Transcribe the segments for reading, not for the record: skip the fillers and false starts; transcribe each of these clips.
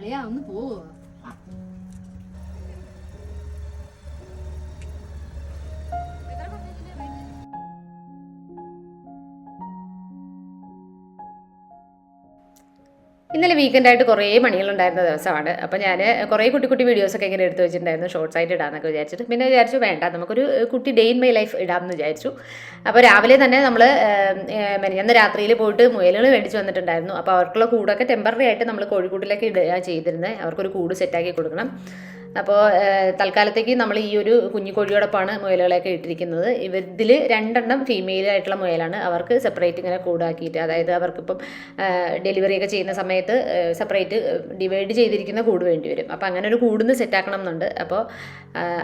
അളിയാ ഒന്ന് പോവോ? ഇന്നലെ വീക്കെൻഡായിട്ട് കുറേ പണികളുണ്ടായിരുന്ന ദിവസമാണ്. അപ്പോൾ ഞാൻ കുറേ കുട്ടി കുട്ടി വീഡിയോസൊക്കെ ഇങ്ങനെ എടുത്ത് വെച്ചിട്ടുണ്ടായിരുന്നു, ഷോർട്സ് ആയിട്ട് ഇടാമെന്നൊക്കെ വിചാരിച്ചിട്ട്. പിന്നെ വിചാരിച്ചു വേണ്ട, നമുക്കൊരു കുട്ടി ഡേ ഇൻ മൈ ലൈഫ് ഇടാമെന്ന് വിചാരിച്ചു. അപ്പോൾ രാവിലെ തന്നെ നമ്മൾ മെനഞ്ഞാന്ന് രാത്രിയിൽ പോയിട്ട് മുയലുകൾ മേടിച്ച് വന്നിട്ടുണ്ടായിരുന്നു. അപ്പോൾ അവർക്കുള്ള കൂടൊക്കെ ടെമ്പററി ആയിട്ട് നമ്മൾ കോഴിക്കൂട്ടിലേക്ക് ഇടുക ചെയ്തിരുന്നത്. അവർക്കൊരു കൂട് സെറ്റാക്കി കൊടുക്കണം. അപ്പോൾ തൽക്കാലത്തേക്ക് നമ്മൾ ഈ ഒരു കുഞ്ഞിക്കോഴിയോടൊപ്പമാണ് മുയലുകളെയൊക്കെ ഇട്ടിരിക്കുന്നത്. ഇതിൽ 2 ഫീമെയിൽ ആയിട്ടുള്ള മുയലാണ്. അവർക്ക് സെപ്പറേറ്റ് ഇങ്ങനെ കൂടാക്കിയിട്ട്, അതായത് അവർക്കിപ്പം ഡെലിവറി ഒക്കെ ചെയ്യുന്ന സമയത്ത് സെപ്പറേറ്റ് ഡിവൈഡ് ചെയ്തിരിക്കുന്ന കൂട് വേണ്ടി വരും. അപ്പോൾ അങ്ങനെ ഒരു കൂടിന്ന് സെറ്റാക്കണം എന്നുണ്ട്. അപ്പോൾ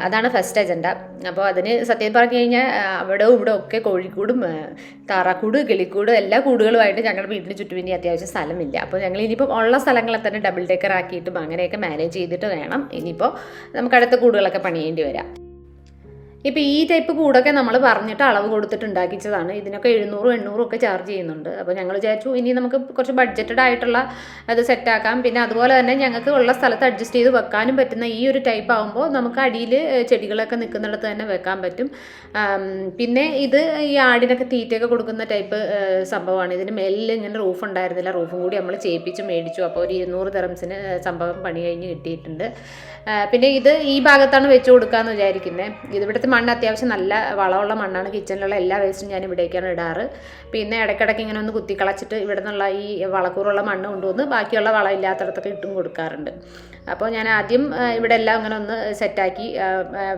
അതാണ് ഫസ്റ്റ് അജണ്ട. അപ്പോൾ അതിന് സത്യം പറഞ്ഞു കഴിഞ്ഞാൽ അവിടെ ഇവിടെ ഒക്കെ കോഴിക്കൂടും താറാക്കൂട് കിളിക്കൂട് എല്ലാ കൂടുകളുമായിട്ട് ഞങ്ങളുടെ വീടിന് ചുറ്റും ഇനി അത്യാവശ്യം സ്ഥലമില്ല. അപ്പോൾ ഞങ്ങൾ ഇനിയിപ്പോൾ ഉള്ള സ്ഥലങ്ങളെ തന്നെ ഡബിൾ ഡേക്കർ ആക്കിയിട്ടും അങ്ങനെയൊക്കെ മാനേജ് ചെയ്തിട്ട് വേണം ഇനിയിപ്പോൾ നമുക്ക് അടുത്ത കൂടുകളൊക്കെ പണിയേണ്ടി വരാം. ഇപ്പോൾ ഈ ടൈപ്പ് കൂടൊക്കെ നമ്മൾ പറഞ്ഞിട്ട് അളവ് കൊടുത്തിട്ട് ഉണ്ടാക്കിച്ചതാണ്. ഇതിനൊക്കെ 700-800 ഒക്കെ ചാർജ് ചെയ്യുന്നുണ്ട്. അപ്പോൾ ഞങ്ങൾ വിചാരിച്ചു ഇനി നമുക്ക് കുറച്ച് ബഡ്ജറ്റഡ് ആയിട്ടുള്ള അത് സെറ്റാക്കാം. പിന്നെ അതുപോലെ തന്നെ ഞങ്ങൾക്ക് ഉള്ള സ്ഥലത്ത് അഡ്ജസ്റ്റ് ചെയ്ത് വെക്കാനും പറ്റുന്ന ഈ ഒരു ടൈപ്പ് ആകുമ്പോൾ നമുക്ക് അടിയിൽ ചെടികളൊക്കെ നിൽക്കുന്നിടത്ത് തന്നെ വെക്കാൻ പറ്റും. പിന്നെ ഇത് ഈ ആടിനൊക്കെ തീറ്റയൊക്കെ കൊടുക്കുന്ന ടൈപ്പ് സംഭവമാണ്. ഇതിന് മേലിൽ ഇങ്ങനെ റൂഫ് ഉണ്ടായിരുന്നില്ല, റൂഫും കൂടി നമ്മൾ ചെയ്യിപ്പിച്ച് മേടിച്ചു. അപ്പോൾ ഒരു 200 ദിറംസിന് സംഭവം പണി കഴിഞ്ഞ് കിട്ടിയിട്ടുണ്ട്. പിന്നെ ഇത് ഈ ഭാഗത്താണ് വെച്ച് കൊടുക്കാമെന്ന് വിചാരിക്കുന്നത്. ഇവിടുത്തെ മണ്ണ് അത്യാവശ്യം നല്ല വളമുള്ള മണ്ണാണ്. കിച്ചണിലുള്ള എല്ലാ വേസ്റ്റും ഞാൻ ഇവിടേക്കാണ് ഇടാറ്. പിന്നെ ഇടയ്ക്കിടയ്ക്ക് ഇങ്ങനെ ഒന്ന് കുത്തിക്കളച്ചിട്ട് ഇവിടെ നിന്നുള്ള ഈ വളക്കൂറുള്ള മണ്ണ് കൊണ്ടുവന്ന് ബാക്കിയുള്ള വളം ഇല്ലാത്തടത്തൊക്കെ ഇട്ടും കൊടുക്കാറുണ്ട്. അപ്പോൾ ഞാൻ ആദ്യം ഇവിടെ എല്ലാം ഇങ്ങനെ ഒന്ന് സെറ്റാക്കി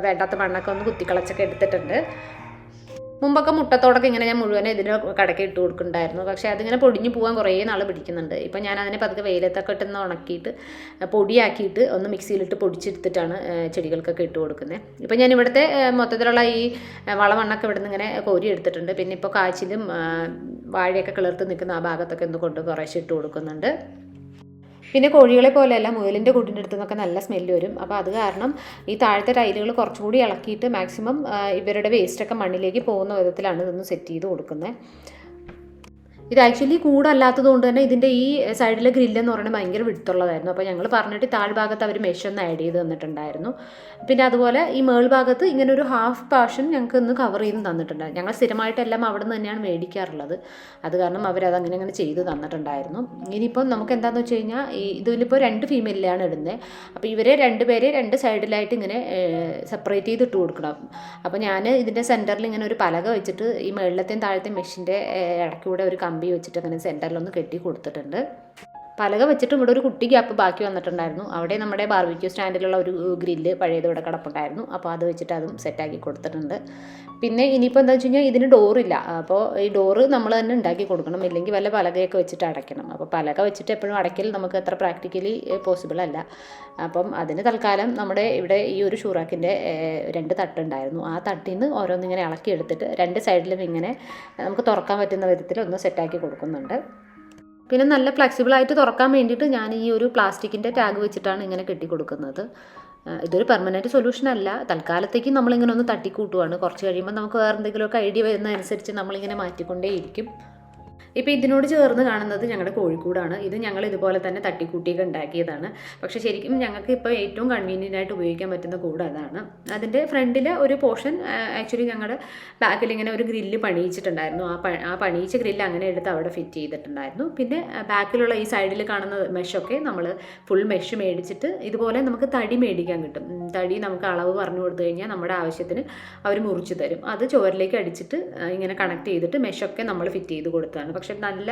വേണ്ടാത്ത മണ്ണൊക്കെ ഒന്ന് കുത്തിക്കളച്ചൊക്കെ എടുത്തിട്ടുണ്ട്. മുമ്പൊക്കെ മുട്ടത്തോടൊക്കെ ഇങ്ങനെ ഞാൻ മുഴുവൻ ഇതിന് കടയ്ക്ക് ഇട്ട് കൊടുക്കുന്നുണ്ടായിരുന്നു. പക്ഷേ അതിങ്ങനെ പൊടിഞ്ഞു പോകാൻ കുറേ നാൾ പിടിക്കുന്നുണ്ട്. ഇപ്പം ഞാൻ അതിനെ പതുക്കെ വെയിലത്തൊക്കെ ഇട്ടൊന്ന് ഉണക്കിയിട്ട് പൊടിയാക്കിയിട്ട് ഒന്ന് മിക്സിയിലിട്ട് പൊടിച്ചെടുത്തിട്ടാണ് ചെടികൾക്കൊക്കെ ഇട്ട് കൊടുക്കുന്നത്. ഇപ്പം ഞാൻ ഇവിടുത്തെ മൊത്തത്തിലുള്ള ഈ വളമണ്ണൊക്കെ ഇവിടെ നിന്ന് ഇങ്ങനെ കോരി എടുത്തിട്ടുണ്ട്. പിന്നെ ഇപ്പോൾ കാച്ചിലും വാഴയൊക്കെ കിളിർത്ത് നിൽക്കുന്ന ആ ഭാഗത്തൊക്കെ ഒന്ന് കൊണ്ട് കുറേശ്ശെ ഇട്ട് കൊടുക്കുന്നുണ്ട്. പിന്നെ കോഴികളെ പോലെയല്ല, മുയലിൻ്റെ കൂട്ടിൻ്റെ അടുത്ത് നിന്നൊക്കെ നല്ല സ്മെല്ല് വരും. അപ്പോൾ അത് കാരണം ഈ താഴത്തെ ടൈലുകൾ കുറച്ചുകൂടി ഇളക്കിയിട്ട് മാക്സിമം ഇവരുടെ വേസ്റ്റൊക്കെ മണ്ണിലേക്ക് പോകുന്ന വിധത്തിലാണ് ഇതൊന്ന് സെറ്റ് ചെയ്ത് കൊടുക്കുന്നത്. ഇത് ആക്ച്വലി കൂടല്ലാത്തത് കൊണ്ട് തന്നെ ഇതിൻ്റെ ഈ സൈഡിലെ ഗ്രില്ലെന്ന് പറയുന്നത് ഭയങ്കര വിടുത്തുള്ളതായിരുന്നു. അപ്പോൾ ഞങ്ങൾ പറഞ്ഞിട്ട് താഴ്ഭാഗത്ത് അവർ മെഷ് ഒന്ന് ആഡ് ചെയ്ത് തന്നിട്ടുണ്ടായിരുന്നു. പിന്നെ അതുപോലെ ഈ മേൾഭാഗത്ത് ഇങ്ങനെ ഒരു ഹാഫ് പാഷൻ ഞങ്ങൾക്ക് ഒന്ന് കവർ ചെയ്ത് തന്നിട്ടുണ്ടായിരുന്നു. ഞങ്ങൾ സ്ഥിരമായിട്ടെല്ലാം അവിടെ നിന്ന് തന്നെയാണ് മേടിക്കാറുള്ളത്. അത് കാരണം അവരത് അങ്ങനെ ചെയ്ത് തന്നിട്ടുണ്ടായിരുന്നു. ഇനിയിപ്പം നമുക്ക് എന്താണെന്ന് വെച്ച് കഴിഞ്ഞാൽ ഇതിലിപ്പോൾ 2 ഫീമെയിലാണ് ഇടുന്നത്. അപ്പോൾ ഇവരെ 2 പേരെ 2 സൈഡിലായിട്ട് ഇങ്ങനെ സെപ്പറേറ്റ് ചെയ്ത് ഇട്ട് കൊടുക്കണം. അപ്പോൾ ഞാൻ ഇതിൻ്റെ സെൻറ്ററിൽ ഇങ്ങനെ ഒരു പലക വെച്ചിട്ട് ഈ മേളിലത്തെയും താഴത്തെയും മെഷിൻ്റെ ഇടയ്ക്കൂടെ ഒരു കമ്പി വെച്ചിട്ട് അങ്ങനെ സെൻറ്ററിലൊന്ന് കെട്ടി കൊടുത്തിട്ടുണ്ട്. പലക വെച്ചിട്ട് ഇവിടെ ഒരു കുട്ടി ഗ്യാപ്പ് ബാക്കി വന്നിട്ടുണ്ടായിരുന്നു. അവിടെ നമ്മുടെ ബാർബിക്യൂ സ്റ്റാൻഡിലുള്ള ഒരു ഗ്രില്ല് പഴയത് ഇവിടെ കിടപ്പുണ്ടായിരുന്നു. അപ്പോൾ അത് വെച്ചിട്ട് അതും സെറ്റാക്കി കൊടുത്തിട്ടുണ്ട്. പിന്നെ ഇനിയിപ്പോൾ എന്താ വെച്ച് കഴിഞ്ഞാൽ ഇതിന് ഡോറില്ല. അപ്പോൾ ഈ ഡോറ് നമ്മൾ തന്നെ ഉണ്ടാക്കി കൊടുക്കണം, ഇല്ലെങ്കിൽ വല്ല പലകയൊക്കെ വെച്ചിട്ട് അടയ്ക്കണം. അപ്പോൾ പലക വെച്ചിട്ട് എപ്പോഴും അടയ്ക്കൽ നമുക്ക് അത്ര പ്രാക്ടിക്കലി പോസിബിൾ അല്ല. അപ്പം അതിന് തൽക്കാലം നമ്മുടെ ഇവിടെ ഈ ഒരു ഷൂറാക്കിൻ്റെ 2 തട്ടുണ്ടായിരുന്നു. ആ തട്ടിൽ നിന്ന് ഓരോന്നിങ്ങനെ ഇളക്കി എടുത്തിട്ട് 2 സൈഡിലും ഇങ്ങനെ നമുക്ക് തുറക്കാൻ പറ്റുന്ന വിധത്തിൽ ഒന്ന് സെറ്റാക്കി കൊടുക്കുന്നുണ്ട്. പിന്നെ നല്ല ഫ്ലെക്സിബിളായിട്ട് തുറക്കാൻ വേണ്ടിയിട്ട് ഞാൻ ഈ ഒരു പ്ലാസ്റ്റിക്കിൻ്റെ ടാഗ് വെച്ചിട്ടാണ് ഇങ്ങനെ കെട്ടി കൊടുക്കുന്നത്. ഇതൊരു പെർമനൻറ്റ് സൊല്യൂഷൻ അല്ല, തൽക്കാലത്തേക്ക് നമ്മളിങ്ങനെ ഒന്ന് തട്ടിക്കൂട്ടുവാണ്. കുറച്ച് കഴിയുമ്പോൾ നമുക്ക് വേറെ എന്തെങ്കിലുമൊക്കെ ഐഡിയ വരുന്നതനുസരിച്ച് നമ്മളിങ്ങനെ മാറ്റിക്കൊണ്ടേയിരിക്കും. ഇപ്പോൾ ഇതിനോട് ചേർന്ന് കാണുന്നത് ഞങ്ങളുടെ കോഴിക്കൂടാണ്. ഇത് ഞങ്ങൾ ഇതുപോലെ തന്നെ തട്ടിക്കൂട്ടിയൊക്കെ ഉണ്ടാക്കിയതാണ്. പക്ഷേ ശരിക്കും ഞങ്ങൾക്ക് ഇപ്പോൾ ഏറ്റവും കൺവീനിയൻ്റ് ആയിട്ട് ഉപയോഗിക്കാൻ പറ്റുന്ന കൂട് അതാണ്. അതിൻ്റെ ഫ്രണ്ടിൽ ഒരു പോർഷൻ ആക്ച്വലി ഞങ്ങളുടെ ബാക്കിൽ ഇങ്ങനെ ഒരു ഗ്രില്ല് പണിയിച്ചിട്ടുണ്ടായിരുന്നു. ആ പണിയിച്ച ഗ്രില്ല് അങ്ങനെ എടുത്ത് അവിടെ ഫിറ്റ് ചെയ്തിട്ടുണ്ടായിരുന്നു. പിന്നെ ബാക്കിലുള്ള ഈ സൈഡിൽ കാണുന്ന മെഷൊക്കെ നമ്മൾ ഫുൾ മെഷ് മേടിച്ചിട്ട് ഇതുപോലെ നമുക്ക് തടി മേടിക്കാൻ കിട്ടും. തടി നമുക്ക് അളവ് പറഞ്ഞു കൊടുത്തു കഴിഞ്ഞാൽ നമ്മുടെ ആവശ്യത്തിന് അവർ മുറിച്ച് തരും. അത് ചുവരിലേക്ക് അടിച്ചിട്ട് ഇങ്ങനെ കണക്ട് ചെയ്തിട്ട് മെഷൊക്കെ നമ്മൾ ഫിറ്റ് ചെയ്ത് കൊടുത്താണ്. പക്ഷെ നല്ല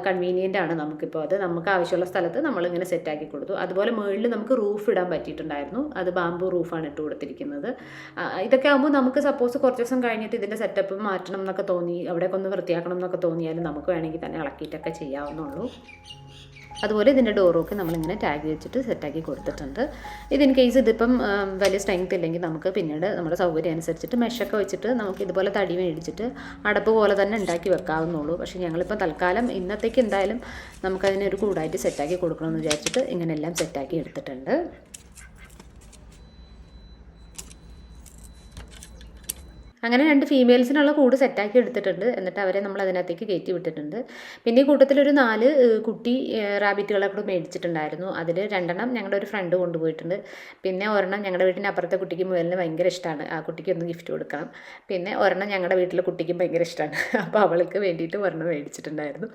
കൺവീനിയൻ്റ് ആണ് നമുക്കിപ്പോൾ. അത് നമുക്ക് ആവശ്യമുള്ള സ്ഥലത്ത് നമ്മളിങ്ങനെ സെറ്റാക്കി കൊടുത്തു. അതുപോലെ മുകളിൽ നമുക്ക് റൂഫ് ഇടാൻ പറ്റിയിട്ടുണ്ടായിരുന്നു. അത് ബാംബു റൂഫാണ് ഇട്ട് കൊടുത്തിരിക്കുന്നത്. ഇതൊക്കെ ആകുമ്പോൾ നമുക്ക് സപ്പോസ് കുറച്ച് ദിവസം കഴിഞ്ഞിട്ട് ഇതിൻ്റെ സെറ്റപ്പ് മാറ്റണം എന്നൊക്കെ തോന്നി, അവിടെയൊക്കെ ഒന്ന് വൃത്തിയാക്കണം എന്നൊക്കെ തോന്നിയാലും നമുക്ക് വേണമെങ്കിൽ തന്നെ ഇളക്കിയിട്ടൊക്കെ ചെയ്യാവുന്നുള്ളൂ. അതുപോലെ ഇതിൻ്റെ ഡോറൊക്കെ നമ്മളിങ്ങനെ ടാഗ് വെച്ചിട്ട് സെറ്റാക്കി കൊടുത്തിട്ടുണ്ട്. ഇതിൻ കേസ് ഇതിപ്പം വലിയ സ്ട്രെങ്ത് ഇല്ലെങ്കിൽ നമുക്ക് പിന്നീട് നമ്മുടെ സൗകര്യം അനുസരിച്ചിട്ട് മെഷൊക്കെ വെച്ചിട്ട് നമുക്ക് ഇതുപോലെ തടി മേടിച്ചിട്ട് അടപ്പ് പോലെ തന്നെ ഉണ്ടാക്കി വെക്കാവുന്നുള്ളൂ. പക്ഷേ ഞങ്ങളിപ്പോൾ തൽക്കാലം ഇന്നത്തേക്ക് എന്തായാലും നമുക്കതിനൊരു കൂടായിട്ട് സെറ്റാക്കി കൊടുക്കണമെന്ന് വിചാരിച്ചിട്ട് ഇങ്ങനെയെല്ലാം സെറ്റാക്കി എടുത്തിട്ടുണ്ട്. അങ്ങനെ 2 ഫീമെയിൽസിനുള്ള കൂട് സെറ്റാക്കി എടുത്തിട്ടുണ്ട്. എന്നിട്ട് അവരെ നമ്മൾ അതിനകത്തേക്ക് കയറ്റി വിട്ടിട്ടുണ്ട്. പിന്നെ ഈ കൂട്ടത്തിലൊരു 4 കുട്ടി റാബിറ്റുകളൊക്കെ മേടിച്ചിട്ടുണ്ടായിരുന്നു. അതിൽ 2 ഞങ്ങളുടെ ഒരു ഫ്രണ്ട് കൊണ്ടുപോയിട്ടുണ്ട്. പിന്നെ ഒരെണ്ണം ഞങ്ങളുടെ വീട്ടിൻ്റെ അപ്പുറത്തെ കുട്ടിക്ക് മുയലിന് ഭയങ്കര ഇഷ്ടമാണ്. ആ കുട്ടിക്ക് ഒന്ന് ഗിഫ്റ്റ് കൊടുക്കണം. പിന്നെ ഒരെണ്ണം ഞങ്ങളുടെ വീട്ടിലെ കുട്ടിക്കും ഭയങ്കര ഇഷ്ടമാണ്. അപ്പോൾ അവൾക്ക് വേണ്ടിയിട്ട് ഒരെണ്ണം മേടിച്ചിട്ടുണ്ടായിരുന്നു.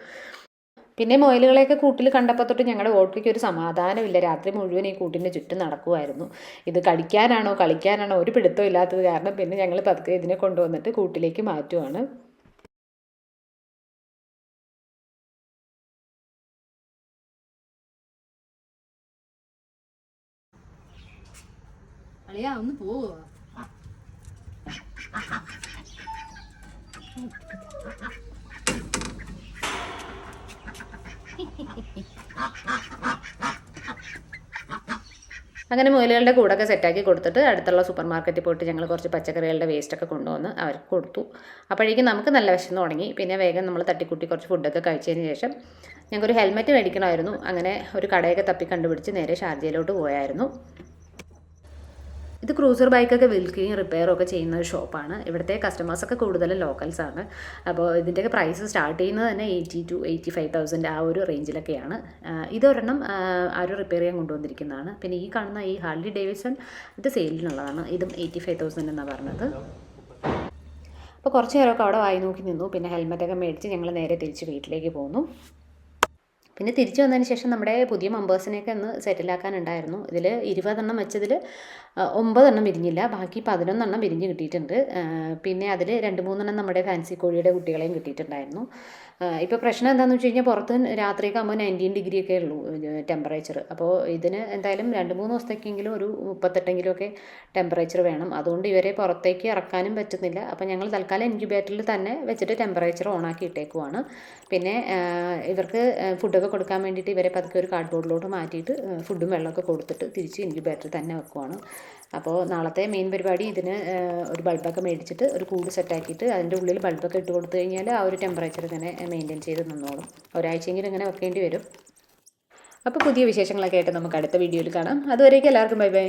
പിന്നെ മുയലുകളെയൊക്കെ കൂട്ടിൽ കണ്ടപ്പോൾ തൊട്ട് ഞങ്ങളുടെ ഓട്ടോയ്ക്ക് ഒരു സമാധാനമില്ല. രാത്രി മുഴുവൻ ഈ കൂട്ടിൻ്റെ ചുറ്റും നടക്കുമായിരുന്നു. ഇത് കടിക്കാനാണോ കളിക്കാനാണോ ഒരു പിടുത്തം ഇല്ലാത്തത് കാരണം പിന്നെ ഞങ്ങൾ പതുക്കെ ഇതിനെ കൊണ്ടുവന്നിട്ട് കൂട്ടിലേക്ക് മാറ്റുവാണ്. അളിയാ ഒന്ന് പോവോ? അങ്ങനെ മുയലുകളുടെ കൂടൊക്കെ സെറ്റാക്കി കൊടുത്തിട്ട് അടുത്തുള്ള സൂപ്പർ മാർക്കറ്റിൽ പോയിട്ട് ഞങ്ങൾ കുറച്ച് പച്ചക്കറികളുടെ വേസ്റ്റൊക്കെ കൊണ്ടുവന്ന് അവർക്ക് കൊടുത്തു. അപ്പോഴേക്കും നമുക്ക് നല്ല വിശന്ന് തുടങ്ങി. പിന്നെ വേഗം നമ്മൾ തട്ടിക്കൂട്ടി കുറച്ച് ഫുഡൊക്കെ കഴിച്ചതിന് ശേഷം ഞങ്ങൾക്കൊരു ഹെൽമെറ്റ് മേടിക്കണമായിരുന്നു. അങ്ങനെ ഒരു കടയൊക്കെ തപ്പി കണ്ടുപിടിച്ച് നേരെ ഷാർജയിലോട്ട് പോയായിരുന്നു. ഇത് ക്രൂസർ ബൈക്കൊക്കെ വിൽക്കുകയും റിപ്പയറും ഒക്കെ ചെയ്യുന്ന ഒരു ഷോപ്പാണ്. ഇവിടുത്തെ കസ്റ്റമേഴ്സൊക്കെ കൂടുതലും ലോക്കൽസാണ്. അപ്പോൾ ഇതിൻ്റെയൊക്കെ പ്രൈസ് സ്റ്റാർട്ട് ചെയ്യുന്നത് തന്നെ 80,000 to 85,000 ആ ഒരു റേഞ്ചിലൊക്കെയാണ്. ഇതൊരെണ്ണം ആരും റിപ്പയർ ചെയ്യാൻ കൊണ്ടുവന്നിരിക്കുന്നതാണ്. പിന്നെ ഈ കാണുന്ന ഈ ഹാർലി ഡേവിഡ്സൺ ഇത് സെയിലിനുള്ളതാണ്. ഇതും 85,000 എന്നാണ് പറഞ്ഞത്. അപ്പോൾ കുറച്ച് നേരമൊക്കെ അവിടെ വായി നോക്കി നിന്നു. പിന്നെ ഹെൽമെറ്റൊക്കെ മേടിച്ച് ഞങ്ങൾ നേരെ തിരിച്ച് വീട്ടിലേക്ക് പോന്നു. പിന്നെ തിരിച്ചു വന്നതിന് ശേഷം നമ്മുടെ പുതിയ മെമ്പേഴ്സിനെയൊക്കെ ഒന്ന് സെറ്റിലാക്കാനുണ്ടായിരുന്നു. ഇതിൽ 20 വെച്ചതിൽ 9 വിരിഞ്ഞില്ല, ബാക്കി 11 വിരിഞ്ഞ് കിട്ടിയിട്ടുണ്ട്. പിന്നെ അതിൽ 2-3 നമ്മുടെ ഫാൻസി കോഴിയുടെ കുട്ടികളെയും കിട്ടിയിട്ടുണ്ടായിരുന്നു. ഇപ്പോൾ പ്രശ്നം എന്താണെന്ന് വെച്ച് കഴിഞ്ഞാൽ പുറത്ത് രാത്രിയൊക്കെ ആകുമ്പോൾ 19 ഡിഗ്രിയൊക്കെ ഉള്ളൂ ടെമ്പറേച്ചർ. അപ്പോൾ ഇതിന് എന്തായാലും 2-3 ദിവസത്തേക്കെങ്കിലും ഒരു 38 ഒക്കെ ടെമ്പറേച്ചർ വേണം. അതുകൊണ്ട് ഇവരെ പുറത്തേക്ക് ഇറക്കാനും പറ്റുന്നില്ല. അപ്പോൾ ഞങ്ങൾ തൽക്കാലം ഇൻക്യുബേറ്ററിൽ തന്നെ വെച്ചിട്ട് ടെമ്പറേച്ചർ ഓണാക്കി ഇട്ടേക്കുവാണ്. പിന്നെ ഇവർക്ക് ഫുഡൊക്കെ കൊടുക്കാൻ വേണ്ടിയിട്ട് ഇവരെ പതുക്കെ ഒരു കാർഡ്ബോർഡിലോട്ട് മാറ്റിയിട്ട് ഫുഡും വെള്ളമൊക്കെ കൊടുത്തിട്ട് തിരിച്ച് ഇൻക്യുബേറ്ററിൽ തന്നെ വെക്കുവാണ്. അപ്പോൾ നാളത്തെ മെയിൻ പരിപാടി ഇതിന് ഒരു ബൾബൊക്കെ മേടിച്ചിട്ട് ഒരു കൂട് സെറ്റാക്കിയിട്ട് അതിൻ്റെ ഉള്ളിൽ ബൾബൊക്കെ ഇട്ട് കൊടുത്തു കഴിഞ്ഞാൽ ആ ഒരു ടെമ്പറേച്ചർ ഇങ്ങനെ മെയിൻറ്റെയിൻ ചെയ്ത് നിന്നോളും. ഒരാഴ്ചയെങ്കിലും ഇങ്ങനെ വെക്കേണ്ടി വരും. അപ്പോൾ പുതിയ വിശേഷങ്ങളൊക്കെ ആയിട്ട് നമുക്ക് അടുത്ത വീഡിയോയിൽ കാണാം. അതുവരേക്കും എല്ലാവർക്കും ബൈ ബൈ.